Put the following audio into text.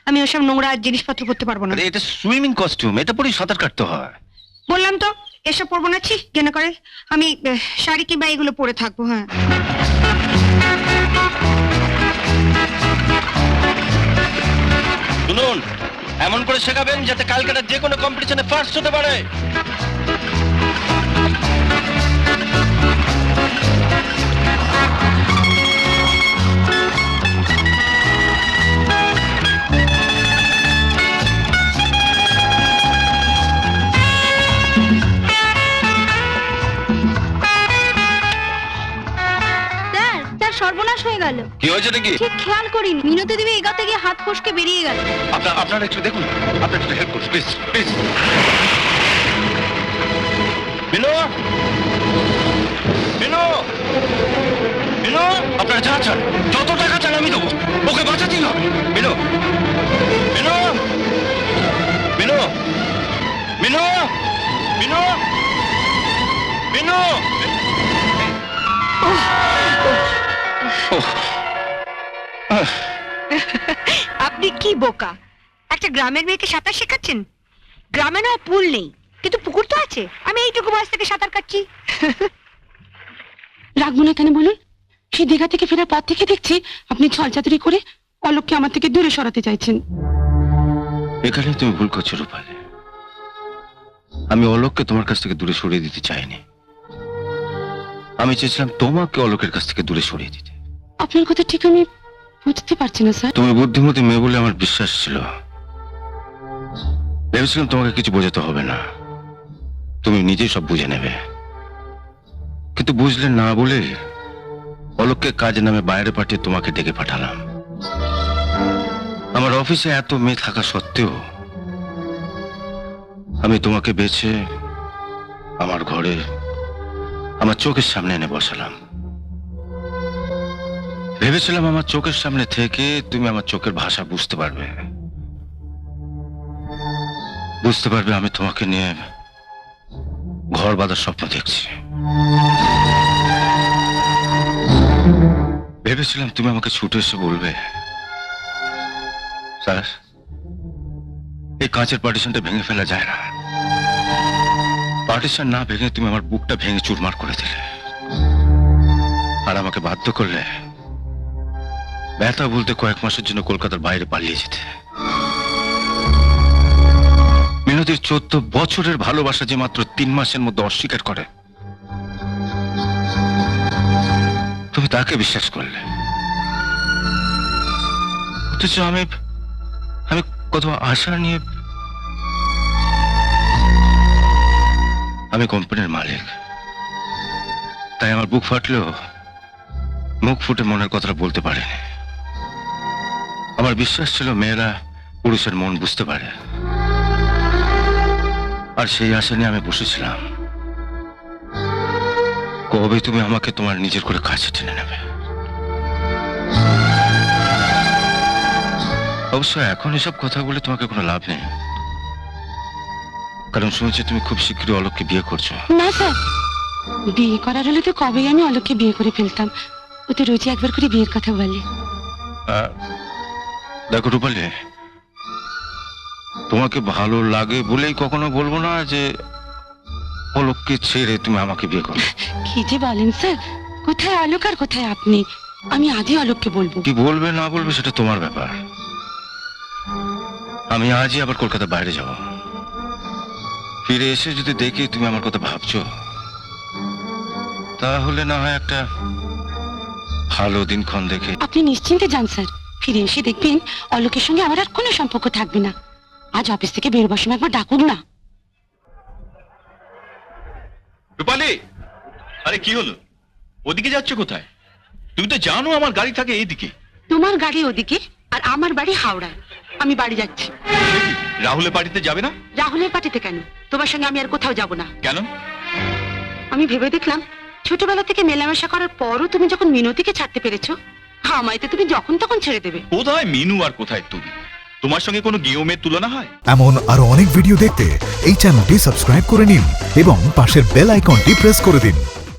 আমি ওসব নোংরা জিনিসপত্র করতে পারবো না। আরে এটা সুইমিং কস্টিউম, এটা পরেই সাঁতার কাটতে হয়। বললাম তো এসব পরবো না, ছি কেন করে। আমি শাড়ি কিংবা এগুলো পরে থাকবো। হ্যাঁ শুনুন, এমন করে শেখাবেন যাতে কালকের যে কোনো কম্পিটিশনে ফার্স্ট হতে পারে। সর্বনাশ হয়ে গেল। কি হয়েছে নাকি? ঠিক খেয়াল করিনি, মিনতি দেবী এগাতে গিয়ে হাত ফসকে বেরিয়ে গেল। আপনারা একটু দেখুন, আপনারা একটু হেল্প করুন প্লিজ প্লিজ। মিনু, মিনু, মিনু, আপনারা যা চান, যত টাকা চান আমি দেবো, ওকে বাঁচাতেই হবে। মিনু, মিনু, মিনু, মিনু, মিনু, মিনু। আপনি কি বোকা, একটা গ্রামের মেয়েকে সাঁতার শেখাচ্ছেন? গ্রামে নয় পুল নেই, কিন্তু পুকুর তো আছে। আমি এইটুকু বয়স থেকে সাঁতার কাটছি। রাখবো না কেন বলুন? সেই দীঘা থেকে ফেরার পর থেকে দেখছি আপনি ছলচাতুরি করে অলোককে আমার থেকে দূরে সরাতে চাইছেন। এখানে তুমি ভুল করছো রূপালী। আমি অলোককে তোমার কাছ থেকে দূরে সরিয়ে দিতে চাইনি, আমি চেয়েছিলাম তোমাকে অলোকের কাছ থেকে দূরে সরিয়ে দিতে। আপনার কথা ঠিক আমি বুঝতে পারছি না স্যার। তুমি বুদ্ধিমতী মেয়ে বলে আমার বিশ্বাস ছিল, ভেবেছিলাম তোমাকে কিছু বোঝাতে হবে না, তুমি নিজেই সব বুঝে নেবে। কিন্তু বুঝলে না বলে অলোককে কাজে নামে বাইরে পাঠিয়ে তোমাকে ডেকে পাঠালাম। আমার অফিসে এত মেয়ে থাকা সত্ত্বেও আমি তোমাকে বেছে আমার ঘরে আমার চোখের সামনে এনে বসালাম। ভেবেছিলাম আমার চোখের সামনে থেকে তুমি আমার চোখের ভাষা বুঝতে পারবে, আমি তোমাকে নিয়ে ঘর বাঁধার স্বপ্ন দেখছি। ভেবেছিলাম তুমি আমাকে ছুটে এসে বলবে, স্যার এই কাঁচের পার্টিশনটা ভেঙে ফেলা যায় না। পার্টিশন না ভেঙে তুমি আমার বুকটা ভেঙে চুরমার করে দিলে, আর আমাকে বাধ্য করলে ব্যথা বলতে কয়েক মাসের জন্য কলকাতার বাইরে পালিয়ে যেতে। মিনতির 14 বছরের ভালোবাসা যে মাত্র 3 মাসের মধ্যে অস্বীকার করে, তুমি তাকে বিশ্বাস করলে। অথচ আমি কত আশা নিয়ে। আমি কোম্পানির মালিক, তাই আমার বুক ফাটলেও মুখ ফুটে মনের কথাটা বলতে পারিনি। আমার বিশ্বাস ছিল মেয়েরা পুরুষের মন বুঝতে পারে, আর সেই আশা নিয়ে আমি বসেছিলাম কবে তুমি আমাকে তোমার নিজের করে কাছে টেনে নেবে। অবশ্য এখন এসব কথা বলে তোমাকে কোনো লাভ নেই, কারণ শুনেছি তুমি খুব শীঘ্রই অলোককে বিয়ে করছো। না স্যার, বিয়ে করার হলে তো কবেই আমি অলোককে বিয়ে করে ফেলতাম। ও তো রোজই একবার করে বিয়ের কথা বলে। দেখো রূপালী, তোমাকে ভালো লাগে বলেই কখনো বলবো না যে অলোককে ছেড়ে তুমি আমাকে বিয়ে করো। কি যে বলেন স্যার, কোথায় অলোক আর কোথায় আপনি? আমি আজই অলোককে বলবো। কি বলবে না বলবে সেটা তোমার ব্যাপার। আমি আজই আবার কলকাতা বাইরে যাব, ফিরে এসে যদি দেখি তুমি আমার কথা ভাবছো, তাহলে না হয় একটা ভালো দিনক্ষণ দেখে। আপনি নিশ্চিন্তে যান স্যার, ফিরে এসে দেখবেন অলোকের সঙ্গে আমার আর কোনো সম্পর্ক থাকবে না। আজ অফিস থেকে বেরোবার সময় একবার ডাকুন না। রূপালী, আরে কি হলো? ওদিকে যাচ্ছ কোথায়? তুমি তো জানো আমার গাড়ি থাকে এইদিকে। তোমার গাড়ি ওদিকে আর আমার বাড়ি হাওড়ায়। আমি বাড়ি যাচ্ছি। রাহুলের পার্টিতে যাবে না? রাহুলের পার্টিতে কেন? তোমার সঙ্গে আমি আর কোথাও যাব না। কেন? আমি ভেবে দেখলাম ছোটবেলা থেকে মেলামেশা করার পরও তুমি যখন মিনতিকে ছাড়তে পেরেছো, আমায় তো তুমি যখন তখন ছেড়ে দেবে। কোথায় মিনু আর কোথায় তুমি? তোমার সঙ্গে কোনো গেমের তুলনা হয়? এমন আরো অনেক ভিডিও দেখতে এই চ্যানেলটি সাবস্ক্রাইব করে নিন এবং পাশের বেল আইকনটি প্রেস করে দিন।